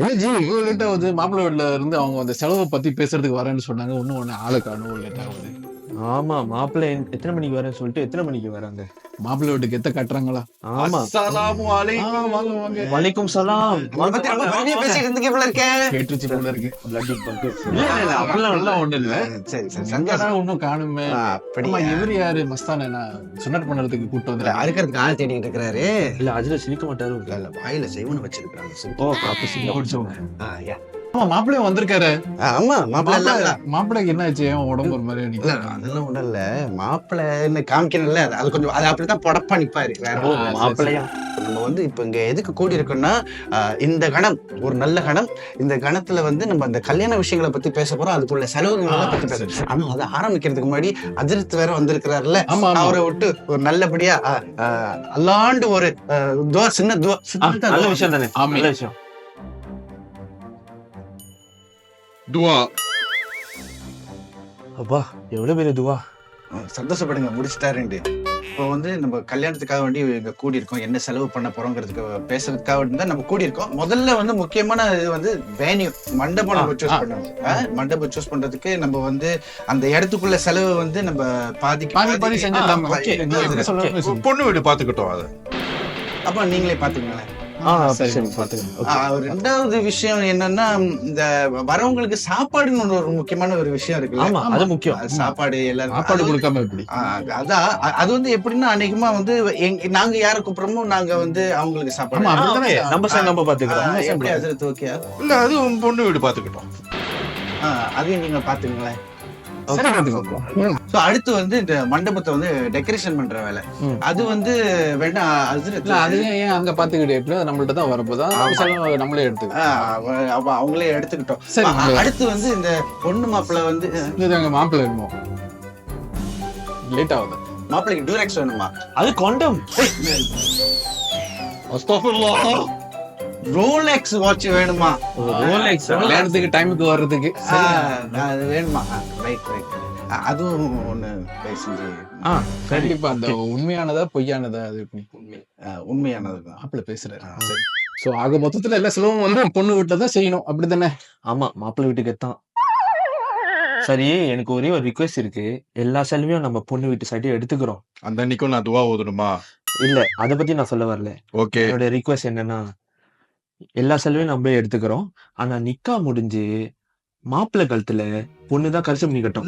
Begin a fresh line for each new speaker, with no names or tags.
ஏன் ஜி இவ்வளவு லேட் ஆகுது? மாப்பிள்ளை வீட்டுல இருந்து அவங்க அந்த செலவை பத்தி பேசுறதுக்கு வரேன்னு சொன்னாங்க. இன்னும் ஒண்ணு ஆளு காணும், லேட் ஆகுது.
ஆமா, மாப்பிள்ளை எத்தனை மணிக்கு வரேன்னு சொல்லிட்டு எத்தனை மணிக்கு வராங்க?
மாப்பிள்ளை வீட்டுக்கு எத்த கட்டுறாங்களா?
ஆமா.
அஸ்ஸலாமு அலைக்கும்.
வாங்க வாங்க.
வலைக்கும் சலாம்.
பேசிட்டு இருந்துக்கு போல இருக்கேன்.
கேட்டுச்சு போல இருக்கு.
Bloody bug.
இல்ல, அப்படிலாம் எல்லாம் ஒண்ணும் இல்ல.
சரி சரி
எங்கடா
சந்தோஷம்.
ஒண்ணும் காணுமே. ஆமா,
அப்படியா?
இவரு யாரு? மஸ்தான என்ன சுண்ணட் பண்றதுக்கு கூட்டு
இல்ல,
வந்து
அறுக்கிறதுக்கு ஆள் தேடிட்டு இருக்கிறாரு.
இல்ல அதுல சிரிக்க மாட்டாரு.
இல்ல இல்ல வாயில செய்வன வச்சிருக்காங்க.
ஓ அப்ப சிரிக்க
பிடிச்சவங்க.
யா.
ஆமா, மாப்பிள்ளையும் வந்திருக்காரு.
ஆமா மாப்பிள்ள இல்ல
மாப்பிள்ளைக்கு என்ன ஆச்சு? ஏன் உடம்பு ஒரு மாதிரி
இல்ல
நிக்குது?
அதெல்லாம் ஒண்ணும் இல்ல. மாப்பிள்ளை காமிக்கணும்ல, அது கொஞ்சம் அது அப்படித்தான் படப்பா நிப்பாரு. வேற
ஓ
ஒண்ணும் இல்ல.
மாப்பிள்ளையா?
நம்ம வந்து இப்ப இங்க எதுக்கு கூடி இருக்கோம்னா, இந்த கணம் ஒரு நல்ல கணம். இந்த கணத்துல வந்து நம்ம அந்த கல்யாண விஷயங்களை பத்தி பேச போறோம். அதுக்குள்ள செலவுகளை பத்தி பேச. ஆனா அதை ஆரம்பிக்கிறதுக்கு முன்னாடி அதிர்த்து வேற வந்திருக்கிறாருல்ல,
ஆமா, ஆமா.
அவரை விட்டு ஒரு நல்லபடியா அல்லாண்டு ஒரு துவா, சின்ன துவா.
நல்ல விஷயம் தானே.
ஆமா.
நல்ல விஷயம்.
துவா.
அப்பா எவ்வளவு பெரிய துவா.
சந்தோஷப்படுங்க, முடிச்சுட்டாருண்டு. இப்போ வந்து நம்ம கல்யாணத்துக்காக வேண்டி இங்க கூடி இருக்கோம். என்ன செலவு பண்ண போறோங்கிறதுக்கு பேசுறதுக்காக வேண்டி தான் நம்ம கூடி இருக்கோம். முதல்ல வந்து முக்கியமான இது வந்து வேன்யூ, மண்டபம் நம்ம சூஸ் பண்ணணும். மண்டபம் சூஸ் பண்றதுக்கு நம்ம வந்து அந்த இடத்துக்குள்ள செலவு வந்து நம்ம
பாதி செஞ்சிடலாம். ஓகே, நீங்க எப்படி சொல்றீங்க சொல்லுங்க.
பொண்ணு வீடு பாத்துக்கிட்டோம் அதை.
அப்ப நீங்களே பாத்துக்கங்களேன்.
சரி,
சரி பாத்துக்கோங்க.
ரெண்டாவது விஷயம் என்னன்னா, இந்த வரவங்களுக்கு சாப்பாடுன்னு ஒரு முக்கியமான ஒரு விஷயம் இருக்குல்ல.
ஆமா அது முக்கியம்.
சாப்பாடு எல்லாரும்
சாப்பாடு கொடுக்காம எப்படி?
அதான் அது வந்து எப்படின்னா, அநேகமா வந்து நாங்க யார கூப்பிடுறோமோ நாங்க வந்து அவங்களுக்கு
ஆமா,
சாப்பாடு.
அப்படித்தானே.
நம்ம சார் நம்ம பாத்துக்கிறோம்.
எப்படி அது ஓகேயா?
இல்ல அது பொண்ணு வீடு பாத்துக்கிட்டோம்.
அதையும் நீங்க பாத்துக்கங்களேன்.
சரி, பாத்துக்கோ.
சோ அடுத்து வந்து இந்த மண்டபத்தை வந்து டெக்கரேஷன் பண்ற வேலை. அது வந்து வேண்டாம்
இல்ல, அது ஏன் அங்க பாத்துக்கிட்டு எப்படி? அது நம்மள்ட்ட தான் வரப்போதா? நம்ம செலவு நம்மளே எடுத்துக்கலாம்.
அவங்களே எடுத்துக்கிட்டோம்.
சரி,
அடுத்து வந்து இந்த பொண்ணு மாப்பிள்ளை வந்து
இது அங்க மாப்பிள்ளை இருக்கணும். லேட் ஆகுது.
மாப்பிள்ளைக்கு டூரெக்ஸ் வேணுமா?
அது கொண்டம்.
ரோலெக்ஸ் வாட்ச் வேணுமா?
ரோலெக்ஸ்.
கல்யாணத்துக்கு டைமுக்கு வர்றதுக்கு.
அது வேணுமா? Right right. அதுவும் ஒண்ணு பேசி
கண்டிப்பா. அந்த உண்மையானதா பொய்யானதா? அது எப்படி?
உண்மையானதுதான்.
மாப்பிள்ளை பேசுறாரு. சரி. சோ ஆக மொத்தத்துல எல்லா செலவும் வந்து பொண்ணு வீட்டுல தான் செய்யணும், அப்படித்தானே?
ஆமா மாப்பிள்ளை வீட்டுக்கு தான். சரி எனக்கு ஒரே ஒரு ரிக்வெஸ்ட் இருக்கு. எல்லா செலவையும் நம்ம பொண்ணு வீட்டு சைடு எடுத்துக்கிறோம்.
அந்த அன்னைக்கும் நான் துவா ஓதணுமா?
இல்ல அத பத்தி நான் சொல்ல வரல.
ஓகே.
என்னோட ரிக்வெஸ்ட் என்னன்னா, எல்லா செலவையும் நம்மளே எடுத்துக்கிறோம். ஆனா நிக்கா முடிஞ்சு மாப்பிள்ளை கழுத்துல பொண்ணுதான் கரிசம் பண்ணி கட்டும்.